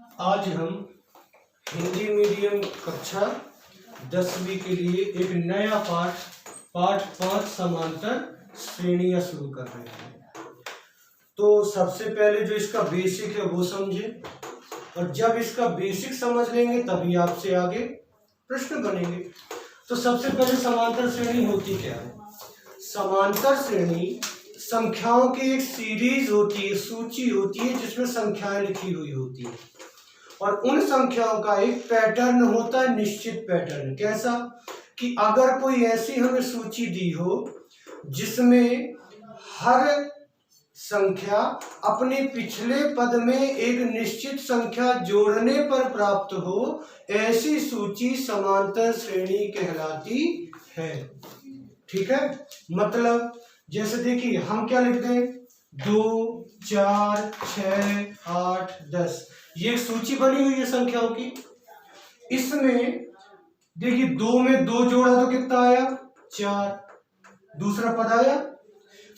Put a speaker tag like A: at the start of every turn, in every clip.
A: आज हम हिंदी मीडियम कक्षा 10वीं के लिए एक नया पाठ 5 समांतर श्रेणियां शुरू कर रहे हैं। तो सबसे पहले जो इसका बेसिक है वो समझे, और जब इसका बेसिक समझ लेंगे तभी आपसे आगे प्रश्न बनेंगे। तो सबसे पहले समांतर श्रेणी होती क्या है? समांतर श्रेणी संख्याओं की एक सीरीज होती है, सूची होती है जिसमें संख्याएं लिखी हुई होती है, और उन संख्याओं का एक पैटर्न होता है, निश्चित पैटर्न। कैसा कि अगर कोई ऐसी हमें सूची दी हो जिसमें हर संख्या अपने पिछले पद में एक निश्चित संख्या जोड़ने पर प्राप्त हो, ऐसी सूची समांतर श्रेणी कहलाती है। ठीक है, मतलब जैसे देखिए हम क्या लिख दें, 2, 4, 6, 8, 10, ये सूची बनी हुई है संख्याओं की। इसमें देखिए 2 में 2 जोड़ा तो कितना आया, 4, दूसरा पद आया।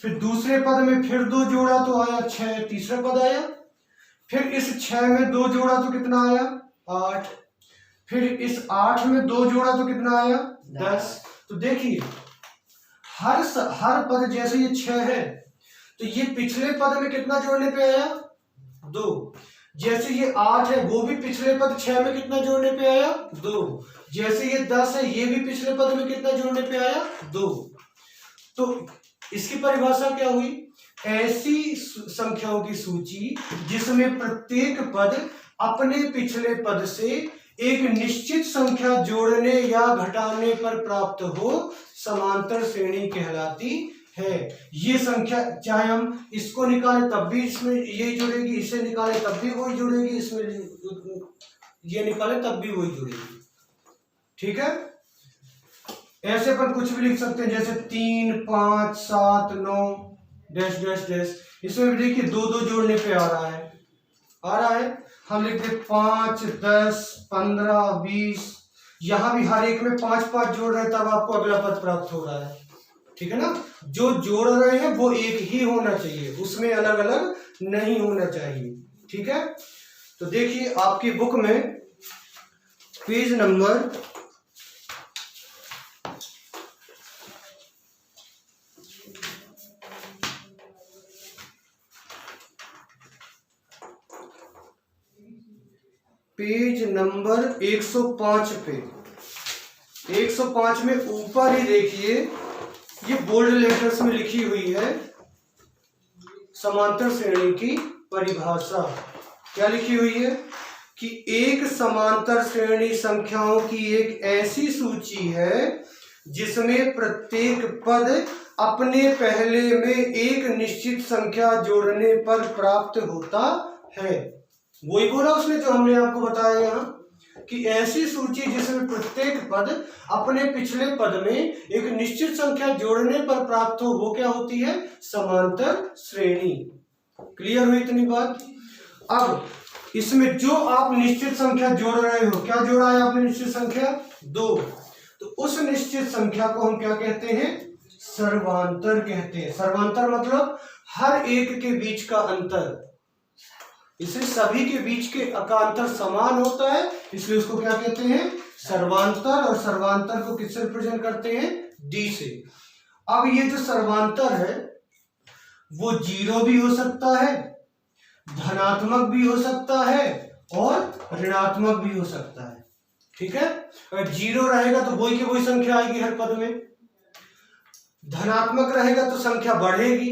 A: फिर दूसरे पद में फिर 2 जोड़ा तो आया 6, तीसरा पद आया। फिर इस 6 में 2 जोड़ा तो कितना आया, 8। फिर इस 8 में 2 जोड़ा तो कितना आया, 10। तो देखिए हर पद, जैसे ये 6 है तो ये पिछले पद में कितना जोड़ने पे आया, 2। जैसे ये 8 है वो भी पिछले पद 6 में कितना जोड़ने पे आया, 2। जैसे ये 10 है ये भी पिछले पद में कितना जोड़ने पे आया, 2। तो इसकी परिभाषा क्या हुई, ऐसी संख्याओं की सूची जिसमें प्रत्येक पद अपने पिछले पद से एक निश्चित संख्या जोड़ने या घटाने पर प्राप्त हो, समांतर श्रेणी कहलाती है। ये संख्या चाहे हम इसको निकालें तब भी इसमें ये जुड़ेगी, इसे निकालें तब भी वही जुड़ेगी, इसमें ये निकालें तब भी वही जुड़ेगी। ठीक है, ऐसे अपन कुछ भी लिख सकते हैं, जैसे 3, 5, 7, 9 डैश डैश डैश। इसमें भी देखिए 2 2 जोड़ने पे आ रहा है। हम लिखते 5, 10, 15, 20। यहां भी हर एक में 5 5 जोड़ रहे हैं, तब आपको अगला पद प्राप्त हो रहा है। ठीक है ना, जो जोड़ रहे हैं वो एक ही होना चाहिए, उसमें अलग अलग नहीं होना चाहिए। ठीक है, तो देखिए आपकी बुक में पेज नंबर 105 पे, 105 में ऊपर ही देखिए ये बोल्ड लेटर्स में लिखी हुई है समांतर श्रेणी की परिभाषा। क्या लिखी हुई है कि एक समांतर श्रेणी संख्याओं की एक ऐसी सूची है जिसमें प्रत्येक पद अपने पहले में एक निश्चित संख्या जोड़ने पर प्राप्त होता है। वही बोला उसने जो हमने आपको बताया यहाँ, कि ऐसी सूची जिसमें प्रत्येक पद अपने पिछले पद में एक निश्चित संख्या जोड़ने पर प्राप्त हो, वो क्या होती है, समांतर श्रेणी। क्लियर हुई इतनी बात? अब इसमें जो आप निश्चित संख्या जोड़ रहे हो, क्या जोड़ा है आपने, निश्चित संख्या 2, तो उस निश्चित संख्या को हम क्या कहते हैं, सर्वांतर कहते हैं। सर्वांतर मतलब हर एक के बीच का अंतर, इसलिए सभी के बीच के का अंतर समान होता है, इसलिए उसको क्या कहते हैं, सर्वांतर। और सर्वांतर को किससे रिप्रेजेंट करते हैं, डी से। अब ये जो सर्वांतर है वो 0 भी हो सकता है, धनात्मक भी हो सकता है और ऋणात्मक भी हो सकता है। ठीक है, अगर 0 रहेगा तो वही की वही संख्या आएगी हर पद में, धनात्मक रहेगा तो संख्या बढ़ेगी,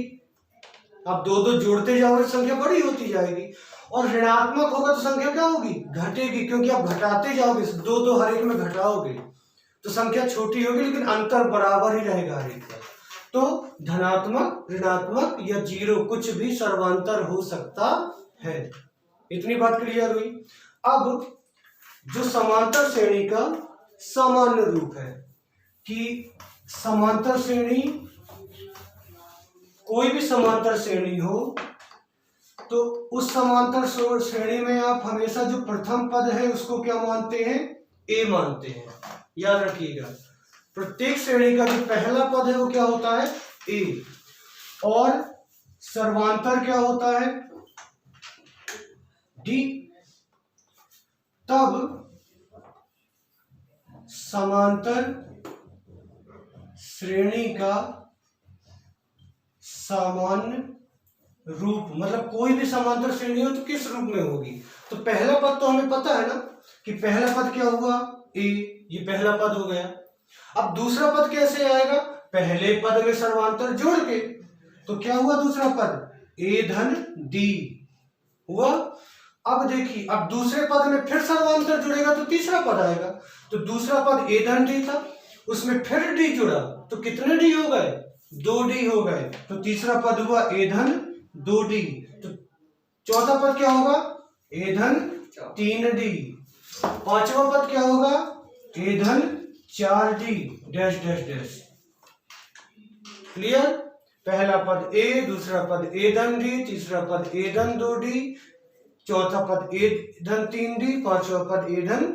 A: अब 2 2 जोड़ते जाओगे संख्या बड़ी होती जाएगी, और ऋणात्मक होगा तो संख्या क्या होगी, घटेगी, क्योंकि आप घटाते जाओगे, 2 2 हर एक में घटाओगे तो संख्या छोटी होगी, लेकिन अंतर बराबर ही रहेगा हर एक पर। तो धनात्मक, ऋणात्मक या 0 कुछ भी सर्वांतर हो सकता है। इतनी बात क्लियर हुई? अब जो समांतर श्रेणी का सामान्य रूप है कि समांतर श्रेणी, कोई भी समांतर श्रेणी हो तो उस समांतर श्रेणी में आप हमेशा जो प्रथम पद है उसको क्या मानते हैं, ए मानते हैं। याद रखिएगा, प्रत्येक श्रेणी का जो पहला पद है वो क्या होता है, ए। और सर्वांतर क्या होता है, डी। तब समांतर श्रेणी का सामान्य रूप, मतलब कोई भी समांतर श्रेणी हो तो किस रूप में होगी। तो पहला पद तो हमें पता है ना कि पहला पद क्या हुआ, ए, ये पहला पद हो गया। अब दूसरा पद कैसे आएगा, पहले पद में सर्वांतर जोड़ के। तो क्या हुआ दूसरा पद, ए धन डी हुआ। अब देखिए, अब दूसरे पद में फिर सर्वांतर जुड़ेगा तो तीसरा पद आएगा। तो दूसरा पद ए धन डी था, उसमें फिर डी जुड़ा तो कितने डी हो गए, 2 डी हो गए। तो तीसरा पद हुआ ए धन 2 डी। तो चौथा पद क्या होगा, ए धन 3 डी। पांचवा पद क्या होगा, ए धन 4 D dash dash dash. Clear, पहला पद ए, दूसरा पद ए धन डी, तीसरा पद ए धन 2 डी, चौथा पद ए धन 3 डी, पांचवा पद ए धन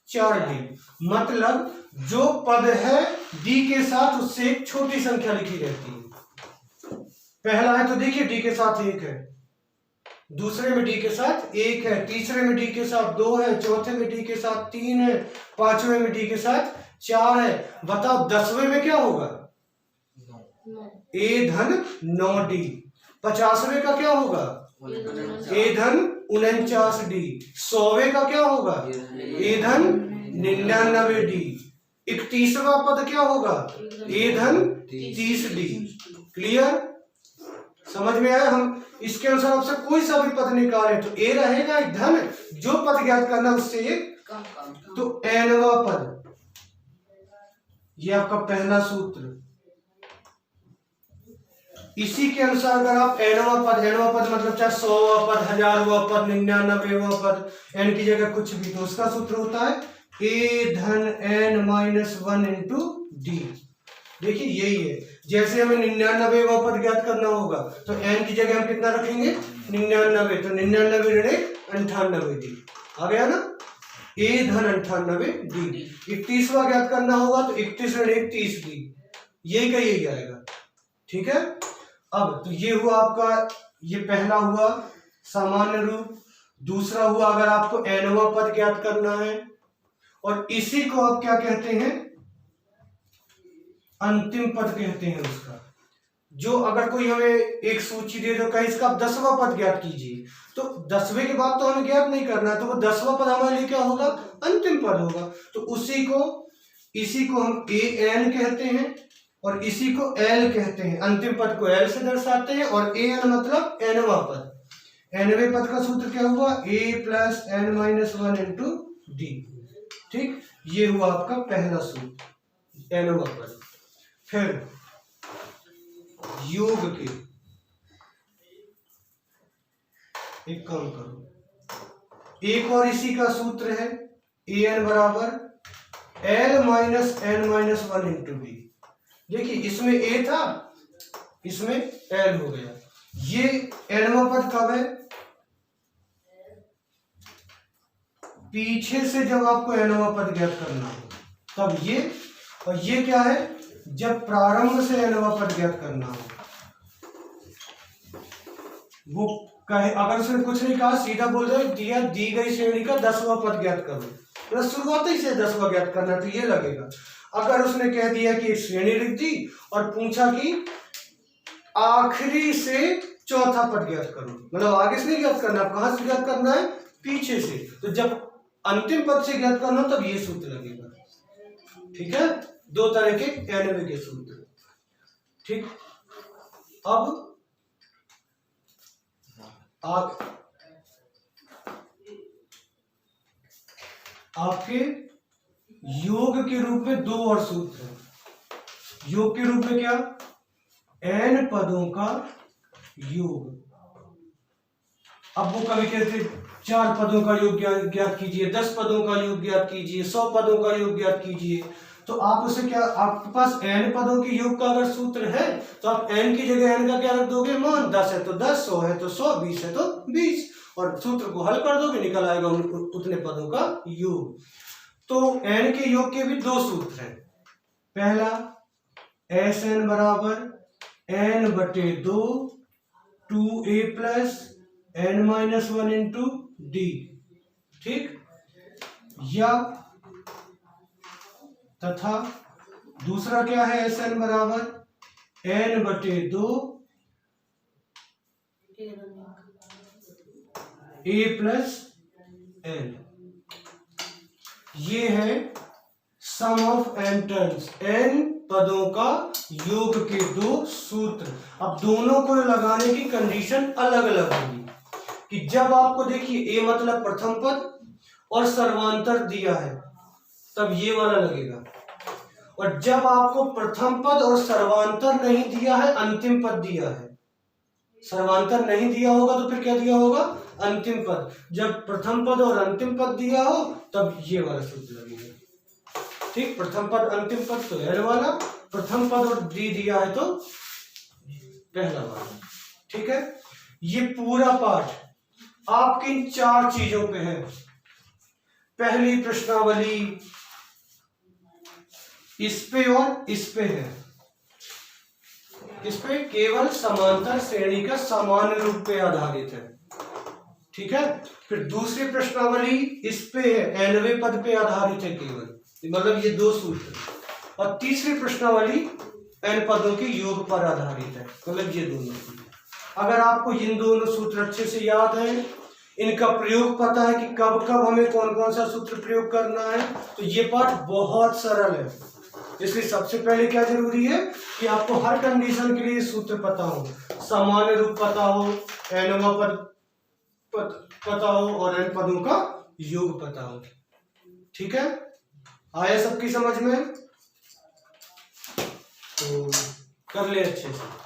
A: 4 डी। मतलब जो पद है डी के साथ उससे एक छोटी संख्या लिखी रहती है। पहला है तो देखिए डी के साथ 1 है, दूसरे में डी के साथ 1 है, तीसरे में डी के साथ 2 है, चौथे में डी के साथ 3 है, पांचवें में डी के साथ 4 है। बताओ 10वें में क्या होगा, ए धन 9 डी। 50वें का क्या होगा, ए धन 49 डी। 100वें का क्या होगा, ए धन 99 डी। 31वां पद क्या होगा, ए धन 30 डी। क्लियर, समझ में आया। हम इसके अनुसार आपसे कोई सा भी पद निकाले तो ए रहेगा एक धन, जो पद ज्ञात करना उससे एक। तो nवा पद, ये आपका पहला सूत्र। इसी के अनुसार अगर आप nवा पद मतलब चाहे 100वां पद, 1000वां पद, 99वां पद, n की जगह कुछ भी, तो उसका सूत्र होता है a धन n-1 इंटू डी। देखिए यही है, जैसे हमें 99वां पद ज्ञात करना होगा तो n की जगह हम कितना रखेंगे, 99, तो 99 ऋण 98 डी आ गया ना, a धन 98 डी। 31वां ज्ञात करना होगा तो 31 ऋण 30 डी, यही का यही आएगा। ठीक है, अब तो ये हुआ आपका, ये पहला हुआ सामान्य रूप। दूसरा हुआ अगर आपको nवां पद ज्ञात करना है, और इसी को आप क्या कहते हैं, अंतिम पद कहते हैं उसका। जो अगर कोई हमें एक सूची दे दो, कहीं इसका आप 10वां पद ज्ञात कीजिए, तो 10वें के बाद तो हमें ज्ञात नहीं करना है, तो वो 10वां पद हमारे लिए क्या होगा, अंतिम पद होगा। तो इसी को हम an कहते हैं और इसी को l कहते हैं। अंतिम पद को l से दर्शाते हैं और an मतलब nवां पद। nवें पद का सूत्र क्या हुआ, a plus n-1 into D. ठीक, ये हुआ आपका पहला सूत्र, nवां पद। फिर योग के, एक काम करो, एक और इसी का सूत्र है an बराबर l-n-1 इंटू डी। देखिए इसमें a था, इसमें l हो गया। ये nवां पद कब है, पीछे से जब आपको nवां पद ज्ञात करना हो तब ये, और ये क्या है, जब प्रारंभ से nवां पद ज्ञात करना हो। वो कहे, अगर उसने कुछ नहीं कहा, सीधा बोल रहे दिया दी गई श्रेणी का 10वां पद ज्ञात करो, मतलब शुरुआत ही से 10वां ज्ञात करना, तो ये लगेगा। अगर उसने कह दिया कि एक श्रेणी लिख दी और पूछा कि आखिरी से चौथा पद ज्ञात करो, मतलब आगे से नहीं ज्ञात करना, कहां से ज्ञात करना है, पीछे से। तो जब अंतिम पद से ज्ञात करना तब ये सूत्र लगेगा। ठीक है, दो तरह के nवे के सूत्र। ठीक, अब आपके योग के रूप में दो और सूत्र हैं। योग के रूप में क्या, n पदों का योग। अब वो कभी कहते 4 पदों का योग ज्ञात कीजिए, 10 पदों का योग ज्ञात कीजिए, 100 पदों का योग ज्ञात कीजिए। तो आप उसे क्या, आपके पास n पदों के योग का अगर सूत्र है तो आप n की जगह n का क्या रख दोगे, मान। 10 है तो 10, 100 है तो 100, 20 है तो 20, और सूत्र को हल कर दोगे, निकल आएगा उतने पदों का योग। तो n के योग के भी 2 सूत्र हैं। पहला Sn बराबर n/2 2a plus n-1 into D. ठीक, या तथा दूसरा क्या है Sn बराबर n/2 a प्लस n। ये है सम ऑफ n टर्म्स, n पदों का योग के दो सूत्र। अब दोनों को लगाने की कंडीशन अलग अलग होगी कि जब आपको देखिए a मतलब प्रथम पद और सर्वांतर दिया है तब ये वाला लगेगा, और जब आपको प्रथम पद और सर्वांतर नहीं दिया है, अंतिम पद दिया है, सर्वांतर नहीं दिया होगा तो फिर क्या दिया होगा, अंतिम पद। जब प्रथम पद और अंतिम पद दिया हो तब ये वाला सूत्र लगेगा। ठीक, प्रथम पद अंतिम पद तो एल वाला, प्रथम पद और डी दिया है तो पहला वाला। ठीक है, ये पूरा पाठ आपकी इन चार चीजों पे है। पहली प्रश्नावली इस पे और इस पे है, इस पे केवल समांतर श्रेणी का सामान्य रूप पे आधारित है। ठीक है, फिर दूसरी प्रश्नावली इस पे है, nवें पद पे आधारित है केवल, मतलब ये दो सूत्र। और तीसरी प्रश्नावली n पदों के योग पर आधारित है, मतलब ये दोनों सूत्र। अगर आपको इन दोनों सूत्र अच्छे से याद है, इनका प्रयोग पता है कि कब कब हमें कौन कौन सा सूत्र प्रयोग करना है, तो ये पाठ बहुत सरल है। इसलिए सबसे पहले क्या जरूरी है कि आपको हर कंडीशन के लिए सूत्र पता हो, सामान्य रूप पता हो, nवां पद पता हो और n पदों का योग पता हो। ठीक है, आया सबकी समझ में? तो कर ले अच्छे से।